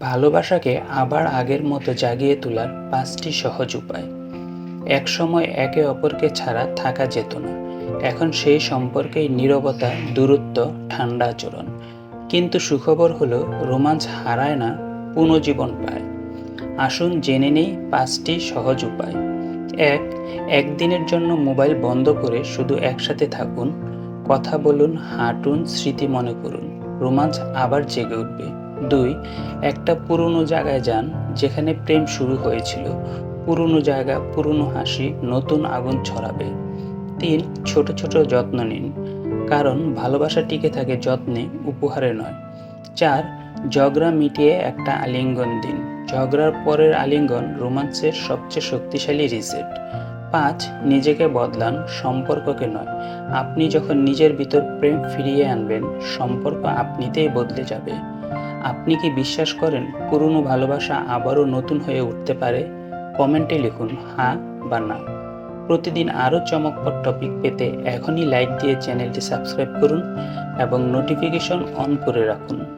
ভালোবাসাকে আবার আগের মতো জাগিয়ে তোলার ৫টি সহজ উপায়। একসময় একে অপরকে ছাড়া থাকা যেত না। এখন সেই সম্পর্কেই নীরবতা, দূরত্ব, ঠান্ডা আচরণ। কিন্তু সুখবর হলো রোমাঞ্চ হারায় না, পুনর্জীবন পায়। আসুন জেনে নেই ৫টি সহজ উপায়। ১. একদিনের জন্য মোবাইল বন্ধ করে শুধু একসাথে থাকুন। কথা বলুন, হাঁটুন, স্মৃতি মনে করুন। রোমাঞ্চ আবার জেগে উঠবে। ২. একটা পুরনো জায়গায় যান যেখানে প্রেম শুরু হয়েছিল। পুরনো জায়গা, পুরনো হাসি নতুন আগুন ছড়াবে। ৩. ছোট ছোট যত্ন নিন, কারণ ভালোবাসা টিকে থাকে যত্নে, উপহারে নয়। ৪. ঝগড়া মিটিয়ে একটা আলিঙ্গন দিন। ঝগড়ার পরের আলিঙ্গন রোমান্সের সবচেয়ে শক্তিশালী রিসেট। ৫. নিজেকে বদলান, সম্পর্ককে নয়। আপনি যখন নিজের ভিতর প্রেম ফিরিয়ে আনবেন, সম্পর্ক আপনিতেই বদলে যাবে। আপনি কি বিশ্বাস করেন পুরনো ভালোবাসা আবারও নতুন হয়ে উঠতে পারে? কমেন্টে লিখুন হ্যাঁ বা না। প্রতিদিন আরও চমকপ্রদ টপিক পেতে এখনই লাইক দিয়ে চ্যানেলটি সাবস্ক্রাইব করুন এবং নোটিফিকেশন অন করে রাখুন।